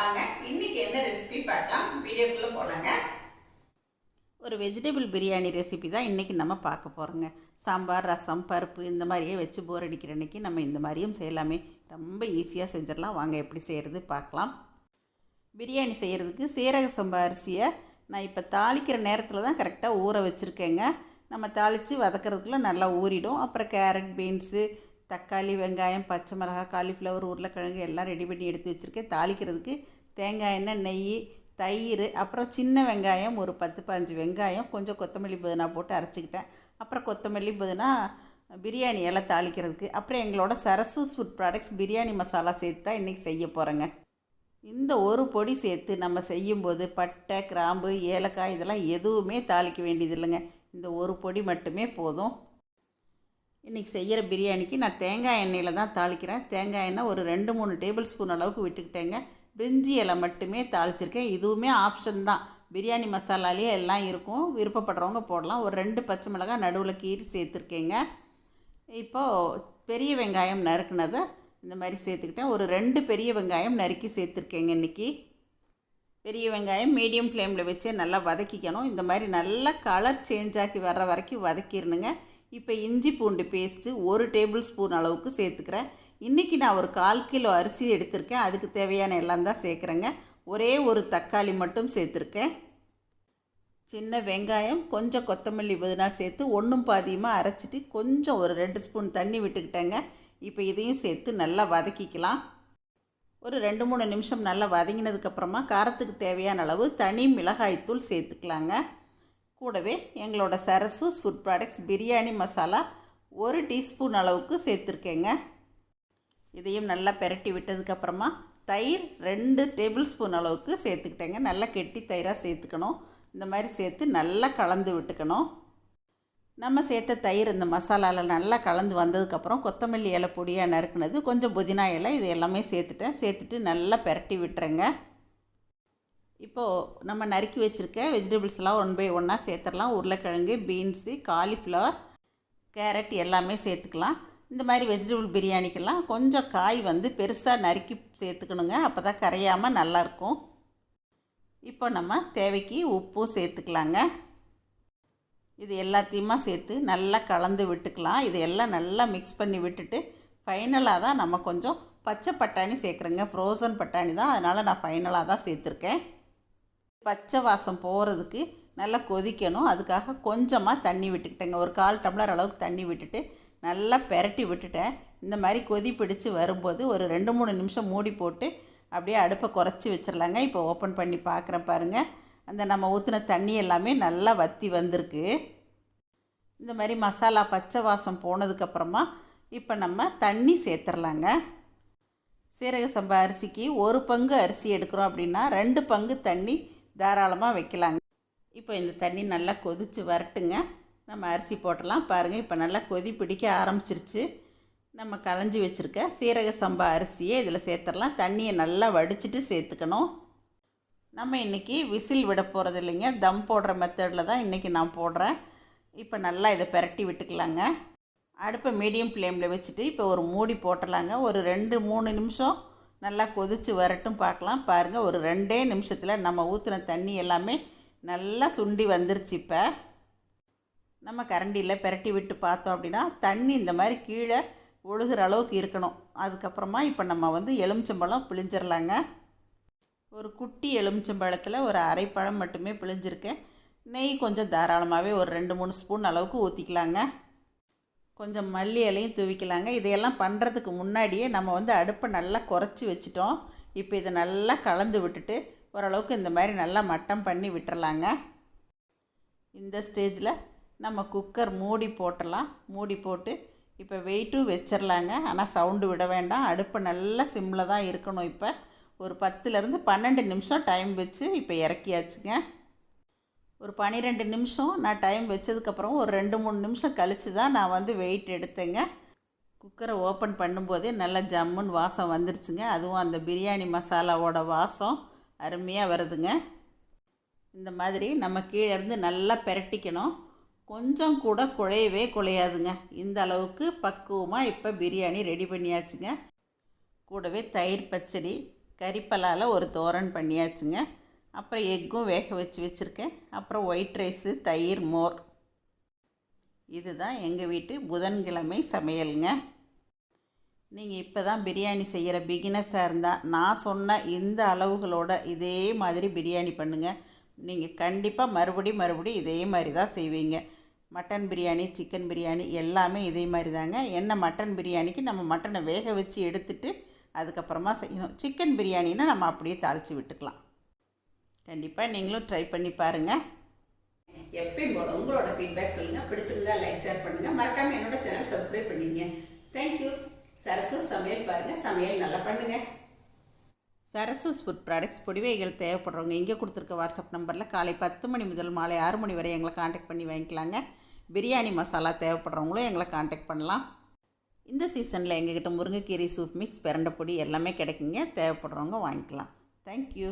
வாங்க இன்னைக்கு என்ன ரெசிபி பார்க்கலாம். வீடியோக்குள்ளே போகலாங்க. ஒரு வெஜிடபிள் பிரியாணி ரெசிபி தான் இன்றைக்கி நம்ம பார்க்க போகிறோங்க. சாம்பார், ரசம், பருப்பு இந்த மாதிரியே வச்சு போர் அடிக்கிற அன்றைக்கி நம்ம இந்த மாதிரியும் செய்யலாமே. ரொம்ப ஈஸியாக செஞ்சிடலாம். வாங்க எப்படி செய்கிறது பார்க்கலாம். பிரியாணி செய்கிறதுக்கு சீரக சம்பா அரிசியை நான் இப்போ தாளிக்கிற நேரத்தில் தான் கரெக்டாக ஊற வச்சுருக்கேங்க. நம்ம தாளித்து வதக்கிறதுக்குள்ளே நல்லா ஊறிடும். அப்புறம் கேரட், பீன்ஸு, தக்காளி, வெங்காயம், பச்சை மிளகாய், காலிஃப்ளவர், உருளைக்கிழங்கு எல்லாம் ரெடி பண்ணி எடுத்து வச்சுருக்கேன். தாளிக்கிறதுக்கு தேங்காய் எண்ணெய், நெய், தயிர், அப்புறம் சின்ன வெங்காயம் ஒரு 10-15 வெங்காயம், கொஞ்சம் கொத்தமல்லி புதினா போட்டு அரைச்சிக்கிட்டேன். அப்புறம் கொத்தமல்லி புதினா பிரியாணி எல்லாம் தாளிக்கிறதுக்கு. அப்புறம் எங்களோட சரசூஸ் ஃபுட் ப்ராடக்ட்ஸ் பிரியாணி மசாலா சேர்த்து தான் இன்றைக்கி செய்ய போகிறேங்க. இந்த ஒரு பொடி சேர்த்து நம்ம செய்யும்போது பட்டை, கிராம்பு, ஏலக்காய் இதெல்லாம் எதுவுமே தாளிக்க வேண்டியது இல்லைங்க. இந்த ஒரு பொடி மட்டுமே போதும். இன்றைக்கி செய்கிற பிரியாணிக்கு நான் தேங்காய் எண்ணெயில் தான் தாளிக்கிறேன். தேங்காய் எண்ணெய் ஒரு 2-3 டேபிள் ஸ்பூன் அளவுக்கு விட்டுக்கிட்டேங்க. பிரிஞ்சி இலை மட்டுமே தாளிச்சிருக்கேன். இதுவுமே ஆப்ஷன் தான். பிரியாணி மசாலாலேயே எல்லாம் இருக்கும். விருப்பப்படுறவங்க போடலாம். ஒரு 2 பச்சை மிளகாய் நடுவில் கீறி சேர்த்துருக்கேங்க. இப்போது பெரிய வெங்காயம் நறுக்குனதை இந்த மாதிரி சேர்த்துக்கிட்டேன். ஒரு 2 பெரிய வெங்காயம் நறுக்கி சேர்த்துருக்கேங்க. இன்றைக்கி பெரிய வெங்காயம் மீடியம் ஃப்ளேமில் வச்சே நல்லா வதக்கிக்கணும். இந்த மாதிரி நல்லா கலர் சேஞ்ச் ஆகி வர்ற வரைக்கும் வதக்கிடணுங்க. இப்போ இஞ்சி பூண்டு பேஸ்ட்டு 1 டேபிள் ஸ்பூன் அளவுக்கு சேர்த்துக்கிறேன். இன்றைக்கி நான் ஒரு 1/4 கிலோ அரிசி எடுத்திருக்கேன். அதுக்கு தேவையான எல்லாம் தான் சேர்க்குறேங்க. ஒரே ஒரு தக்காளி மட்டும் சேர்த்துருக்கேன். சின்ன வெங்காயம், கொஞ்சம் கொத்தமல்லி புதினா சேர்த்து ஒன்றும் பாதியமாக அரைச்சிட்டு கொஞ்சம் ஒரு 2 ஸ்பூன் தண்ணி விட்டுக்கிட்டேங்க. இப்போ இதையும் சேர்த்து நல்லா வதக்கிக்கலாம். ஒரு 2-3 நிமிஷம் நல்லா வதங்கினதுக்கப்புறமா காரத்துக்கு தேவையான அளவு தனி மிளகாய்த்தூள் சேர்த்துக்கலாங்க. கூடவே எங்களோட சரசூஸ் food products biryani masala 1 teaspoon அளவுக்கு சேர்த்துருக்கேங்க. இதையும் நல்லா பெரட்டி விட்டதுக்கப்புறமா தயிர் 2 டேபிள் ஸ்பூன் அளவுக்கு சேர்த்துக்கிட்டேங்க. நல்லா கெட்டி தயிராக சேர்த்துக்கணும். இந்த மாதிரி சேர்த்து நல்லா கலந்து விட்டுக்கணும். நம்ம சேர்த்த தயிர் இந்த மசாலாவில் நல்லா கலந்து வந்ததுக்கப்புறம் கொத்தமல்லி இலை பொடியாக நறுக்குனது, கொஞ்சம் புதினா இலை, இது எல்லாமே சேர்த்துட்டு நல்லா பெரட்டி விட்டுறேங்க. இப்போது நம்ம நறுக்கி வச்சுருக்க வெஜிடபிள்ஸ்லாம் 1 பை 1 சேர்த்துடலாம். உருளைக்கிழங்கு, பீன்ஸு, காலிஃப்ளவர், கேரட் எல்லாமே சேர்த்துக்கலாம். இந்த மாதிரி வெஜிடபிள் பிரியாணிக்கெல்லாம் கொஞ்சம் காய் பெருசாக நறுக்கி சேர்த்துக்கணுங்க. அப்போ தான் கரையாமல் நல்லாயிருக்கும். இப்போ நம்ம தேவைக்கு உப்பும் சேர்த்துக்கலாங்க. இது எல்லாத்தையுமா சேர்த்து நல்லா கலந்து விட்டுக்கலாம். இது எல்லாம் நல்லா மிக்ஸ் பண்ணி விட்டுட்டு ஃபைனலாக தான் நம்ம கொஞ்சம் பச்சை பட்டாணி சேர்க்குறேங்க. ஃப்ரோசன் பட்டாணி தான், அதனால் நான் ஃபைனலாக தான் சேர்த்துருக்கேன். பச்சை வாசம் போகிறதுக்கு நல்லா கொதிக்கணும். அதுக்காக கொஞ்சமாக தண்ணி விட்டுக்கிட்டேங்க. ஒரு 1/4 டம்ளர் அளவுக்கு தண்ணி விட்டுட்டு நல்லா பெரட்டி விட்டுட்டேன். இந்த மாதிரி கொதி பிடிச்சி வரும்போது ஒரு 2-3 நிமிஷம் மூடி போட்டு அப்படியே அடுப்பை குறைச்சி வச்சிடலாங்க. இப்போ ஓப்பன் பண்ணி பார்க்குறேன் பாருங்கள். அந்த நம்ம ஊற்றின தண்ணி எல்லாமே நல்லா வற்றி வந்திருக்கு. இந்த மாதிரி மசாலா பச்சை வாசம் போனதுக்கப்புறமா இப்போ நம்ம தண்ணி சேர்த்துடலாங்க. சீரக சம்பா அரிசிக்கு 1 பங்கு அரிசி எடுக்கிறோம் அப்படின்னா 2 பங்கு தண்ணி தாராளமாக வைக்கலாங்க. இப்போ இந்த தண்ணி நல்லா கொதித்து வரட்டுங்க. நம்ம அரிசி போட்டலாம் பாருங்கள். இப்போ நல்லா கொதி பிடிக்க ஆரம்பிச்சிருச்சு. நம்ம களைஞ்சி வச்சுருக்க சீரக சம்பா அரிசியை இதில் சேர்த்துடலாம். தண்ணியை நல்லா வடிச்சிட்டு சேர்த்துக்கணும். நம்ம இன்றைக்கி விசில் விட போகிறது இல்லைங்க, தம் போடுற மெத்தடில் தான் இன்றைக்கி நான் போடுறேன். இப்போ நல்லா இதை பெரட்டி விட்டுக்கலாங்க. அடுப்பை மீடியம் ஃப்ளேமில் வச்சுட்டு இப்போ ஒரு மூடி போட்டலாங்க. ஒரு 2-3 நிமிஷம் நல்லா கொதித்து வரட்டும் பார்க்கலாம். பாருங்கள், ஒரு 2 நிமிஷத்தில் நம்ம ஊற்றின தண்ணி எல்லாமே நல்லா சுண்டி வந்துருச்சு. இப்போ நம்ம கரண்டியில் பெரட்டி விட்டு பார்த்தோம் அப்படின்னா தண்ணி இந்த மாதிரி கீழே ஒழுகிற அளவுக்கு இருக்கணும். அதுக்கப்புறமா இப்போ நம்ம எலுமிச்சம்பழம் பிழிஞ்சிடலாங்க. ஒரு குட்டி எலுமிச்சம்பழத்தில் ஒரு அரைப்பழம் மட்டுமே பிழிஞ்சிருக்கேன். நெய் கொஞ்சம் தாராளமாகவே ஒரு 2-3 ஸ்பூன் அளவுக்கு ஊற்றிக்கலாங்க. கொஞ்சம் மல்லி இலையும் தூவிக்கலாங்க. இதையெல்லாம் பண்ணுறதுக்கு முன்னாடியே நம்ம அடுப்பை நல்லா குறைச்சி வச்சிட்டோம். இப்போ இதை நல்லா கலந்து விட்டுட்டு ஓரளவுக்கு இந்த மாதிரி நல்லா மட்டம் பண்ணி விட்டுறலாங்க. இந்த ஸ்டேஜில் நம்ம குக்கர் மூடி போட்டலாம். மூடி போட்டு இப்போ வெயிட்டும் வச்சிடலாங்க. ஆனால் சவுண்டு விட வேண்டாம். அடுப்பை நல்லா சிம்மில் தான் இருக்கணும். இப்போ ஒரு 10லேருந்து 12 நிமிஷம் டைம் வச்சு இப்போ இறக்கியாச்சுங்க. ஒரு 12 நிமிஷம் நான் டைம் வச்சதுக்கப்புறம் ஒரு 2-3 நிமிஷம் கழித்து தான் நான் வெயிட் எடுத்தேங்க. குக்கரை ஓப்பன் பண்ணும்போதே நல்லா ஜம்முன்னு வாசம் வந்துருச்சுங்க. அதுவும் அந்த பிரியாணி மசாலாவோட வாசம் அருமையாக வருதுங்க. இந்த மாதிரி நம்ம கீழேருந்து நல்லா பெரட்டிக்கணும். கொஞ்சம் கூட குழையவே குழையாதுங்க. இந்த அளவுக்கு பக்குவமாக இப்போ பிரியாணி ரெடி பண்ணியாச்சுங்க. கூடவே தயிர் பச்சடி, கறிப்பலால் ஒரு தோரன் பண்ணியாச்சுங்க. அப்புறம் எக்கும் வேக வச்சுருக்கேன். அப்புறம் ஒயிட் ரைஸு, தயிர், மோர். இதுதான் எங்கள் வீட்டு புதன்கிழமை சமையலுங்க. நீங்கள் இப்போ தான் பிரியாணி செய்கிற பிகினஸாக இருந்தால் நான் சொன்ன இந்த அளவுகளோட இதே மாதிரி பிரியாணி பண்ணுங்கள். நீங்கள் கண்டிப்பாக மறுபடியும் இதே மாதிரி தான் செய்வீங்க. மட்டன் பிரியாணி, சிக்கன் பிரியாணி எல்லாமே இதே மாதிரி தாங்க. என்ன மட்டன் பிரியாணிக்கு நம்ம மட்டனை வேக வச்சு எடுத்துட்டு அதுக்கப்புறமா செய்யணும். சிக்கன் பிரியாணினா நம்ம அப்படியே தாளித்து விட்டுக்கலாம். கண்டிப்பாக நீங்களும் ட்ரை பண்ணி பாருங்கள். எப்பயும் போல உங்களோட ஃபீட்பேக் சொல்லுங்கள். பிடிச்சிருந்தா லைக், ஷேர் பண்ணுங்கள். மறக்காமல் என்னோட சேனல் சப்ஸ்கிரைப் பண்ணிடுங்க. தேங்க்யூ. சரசூஸ் சமையல் பாருங்கள். சமையல் நல்லா பண்ணுங்கள். சரசூஸ் ஃபுட் ப்ராடக்ட்ஸ் பொடிவைகள் தேவைப்படுறவங்க இங்கே கொடுத்துருக்க வாட்ஸ்அப் நம்பரில் காலை 10 மணி முதல் மாலை 6 மணி வரை எங்களை காண்டாக்ட் பண்ணி வாங்கிக்கலாங்க. பிரியாணி மசாலா தேவைப்படுறவங்களும் எங்களை காண்டாக்ட் பண்ணலாம். இந்த சீசனில் எங்ககிட்ட முருங்கைக்கீரை சூப் மிக்ஸ், பிரண்டை பொடி எல்லாமே கிடைக்குங்க. தேவைப்படுறவங்க வாங்கிக்கலாம். தேங்க்யூ.